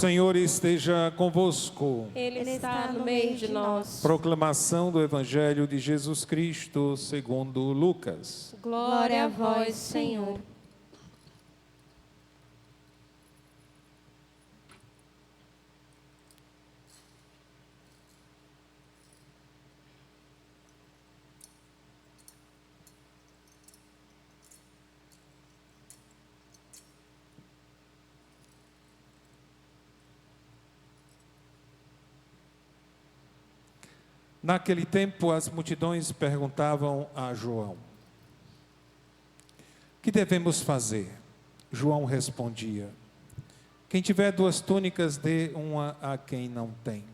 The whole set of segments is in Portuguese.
O Senhor esteja convosco. Ele está no meio de nós. Proclamação do Evangelho de Jesus Cristo segundo Lucas. Glória a vós, Senhor. Naquele tempo, as multidões perguntavam a João: que devemos fazer? João respondia: quem tiver 2 túnicas, dê uma a quem não tem.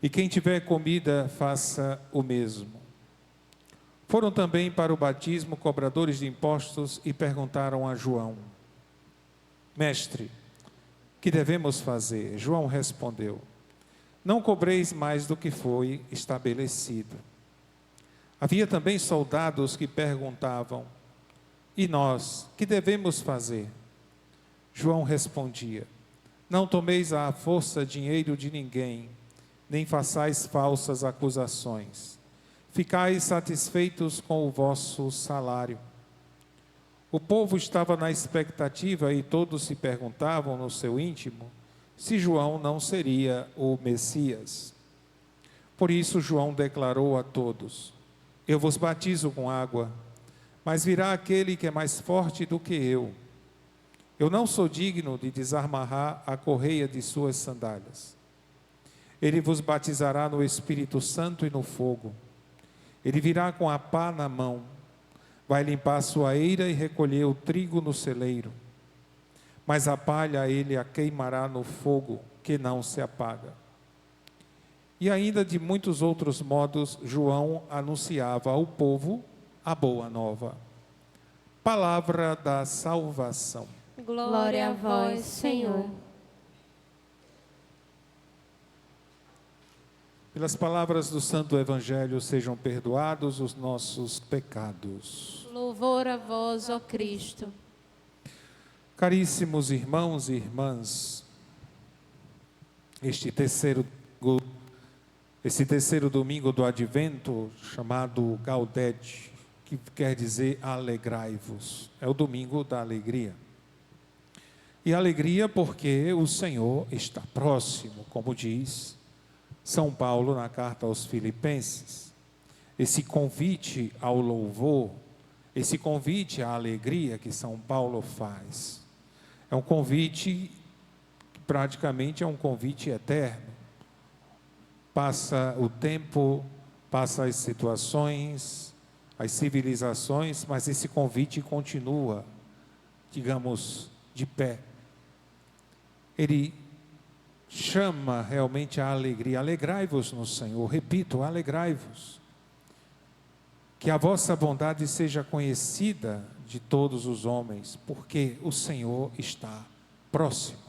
E quem tiver comida, faça o mesmo. Foram também para o batismo cobradores de impostos e perguntaram a João: Mestre, que devemos fazer? João respondeu: não cobreis mais do que foi estabelecido. Havia também soldados que perguntavam: e nós, que devemos fazer? João respondia: não tomeis à força dinheiro de ninguém, nem façais falsas acusações. Ficai satisfeitos com o vosso salário. O povo estava na expectativa e todos se perguntavam no seu íntimo se João não seria o Messias. Por isso João declarou a todos: eu vos batizo com água, mas virá aquele que é mais forte do que eu. Eu não sou digno de desamarrar a correia de suas sandálias. Ele vos batizará no Espírito Santo e no fogo. Ele virá com a pá na mão, vai limpar a sua eira e recolher o trigo no celeiro. Mas a palha ele a queimará no fogo, que não se apaga. E ainda de muitos outros modos, João anunciava ao povo a boa nova. Palavra da salvação. Glória a vós, Senhor. Pelas palavras do Santo Evangelho sejam perdoados os nossos pecados. Louvor a vós, ó Cristo. Caríssimos irmãos e irmãs, esse terceiro domingo do Advento, chamado Gaudete, que quer dizer alegrai-vos, é o domingo da alegria. E alegria porque o Senhor está próximo, como diz São Paulo na carta aos Filipenses. Esse convite ao louvor, esse convite à alegria que São Paulo faz, é um convite, praticamente é um convite eterno. Passa o tempo, passa as situações, as civilizações, mas esse convite continua, digamos, de pé. Ele chama realmente a alegria. Alegrai-vos no Senhor. Repito, alegrai-vos. Que a vossa bondade seja conhecida de todos os homens, porque o Senhor está próximo.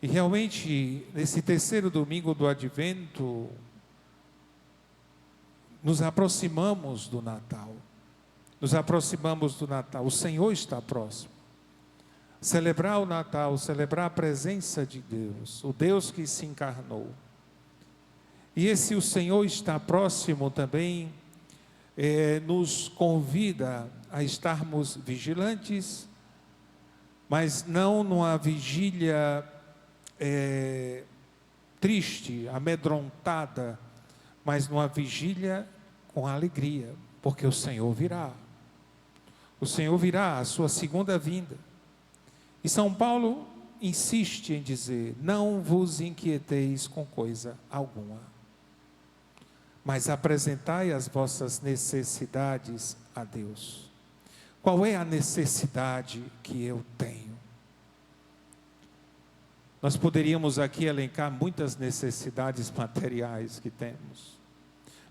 E realmente, nesse terceiro domingo do Advento, nos aproximamos do Natal. Nos aproximamos do Natal. O Senhor está próximo. Celebrar o Natal, celebrar a presença de Deus, o Deus que se encarnou. E esse o Senhor está próximo também, nos convida a estarmos vigilantes, mas não numa vigília triste, amedrontada, mas numa vigília com alegria, porque o Senhor virá. O Senhor virá, a sua segunda vinda. E São Paulo insiste em dizer: não vos inquieteis com coisa alguma, mas apresentai as vossas necessidades a Deus. Qual é a necessidade que eu tenho? Nós poderíamos aqui elencar muitas necessidades materiais que temos,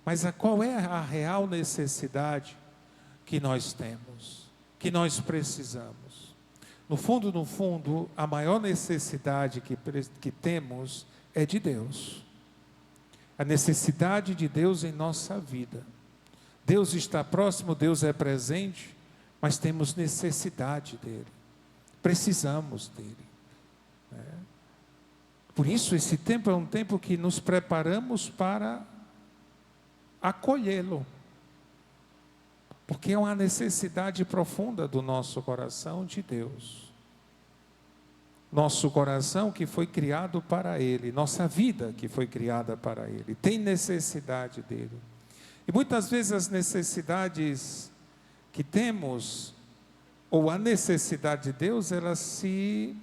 mas qual é a real necessidade que nós temos, que nós precisamos? No fundo, a maior necessidade que temos é de Deus. a necessidade de Deus em nossa vida. Deus está próximo, Deus é presente, mas temos necessidade dele, precisamos dele. Por isso, esse tempo é um tempo que nos preparamos para acolhê-lo, porque é uma necessidade profunda do nosso coração de Deus. Nosso coração que foi criado para Ele, nossa vida que foi criada para Ele, tem necessidade dele. E muitas vezes as necessidades que temos, ou a necessidade de Deus, ela se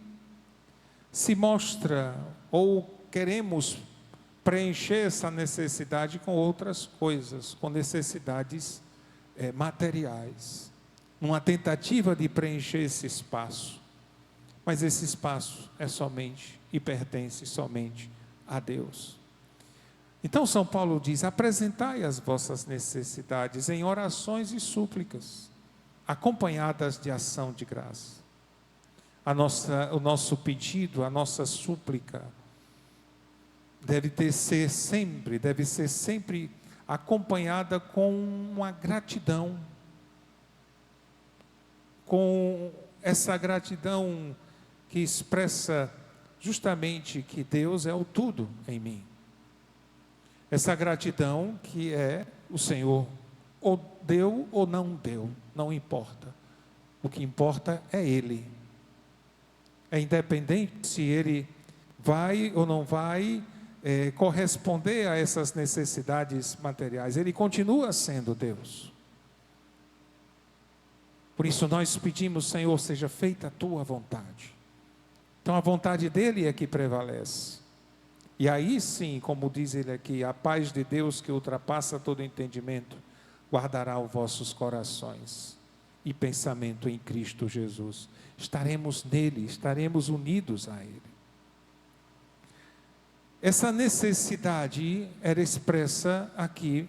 mostra, ou queremos preencher essa necessidade com outras coisas, com necessidades materiais, numa tentativa de preencher esse espaço. Mas esse espaço é somente e pertence somente a Deus. Então São Paulo diz: apresentai as vossas necessidades em orações e súplicas, acompanhadas de ação de graça. O nosso pedido, a nossa súplica, deve ser sempre acompanhada com uma gratidão, com essa gratidão que expressa justamente que Deus é o tudo em mim. Essa gratidão que é o Senhor ou deu ou não deu, não importa. O que importa é Ele. É independente se Ele vai ou não vai corresponder a essas necessidades materiais. Ele continua sendo Deus. Por isso nós pedimos: Senhor, seja feita a Tua vontade. Então a vontade dEle é que prevalece. E aí sim, como diz ele aqui, a paz de Deus que ultrapassa todo entendimento, guardará os vossos corações e pensamento em Cristo Jesus. Estaremos nele, estaremos unidos a Ele. Essa necessidade era expressa aqui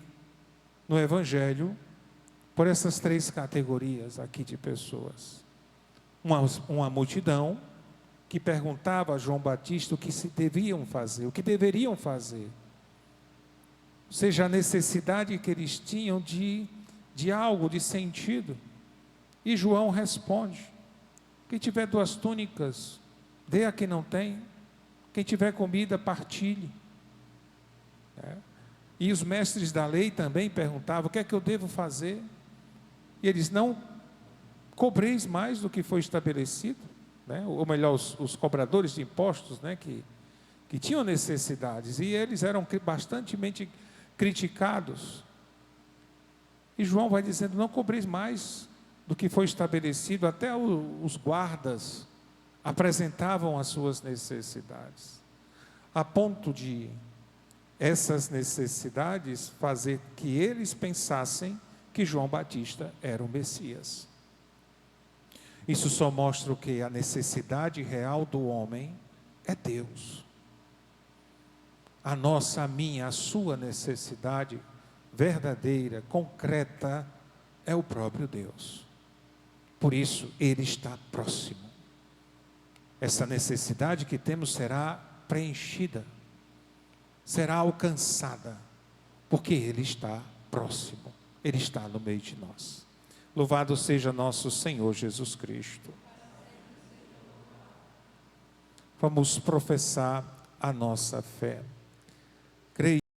no Evangelho por essas três categorias aqui de pessoas. Uma multidão que perguntava a João Batista o que se deviam fazer, o que deveriam fazer. Ou seja, a necessidade que eles tinham de algo, de sentido. E João responde: quem tiver 2 túnicas, dê a quem não tem. Quem tiver comida, partilhe. E os mestres da lei também perguntavam: o que é que eu devo fazer? E eles: não cobreis mais do que foi estabelecido. Ou melhor, os cobradores de impostos, que tinham necessidades, e eles eram bastante criticados. E João vai dizendo: não cobreis mais do que foi estabelecido. Até os guardas apresentavam as suas necessidades, a ponto de essas necessidades fazer que eles pensassem que João Batista era o Messias. Isso só mostra o que? A necessidade real do homem é Deus. A nossa, a minha, a sua necessidade verdadeira, concreta, é o próprio Deus. Por isso, Ele está próximo. Essa necessidade que temos será preenchida, será alcançada, porque Ele está próximo, Ele está no meio de nós. Louvado seja nosso Senhor Jesus Cristo. Vamos professar a nossa fé.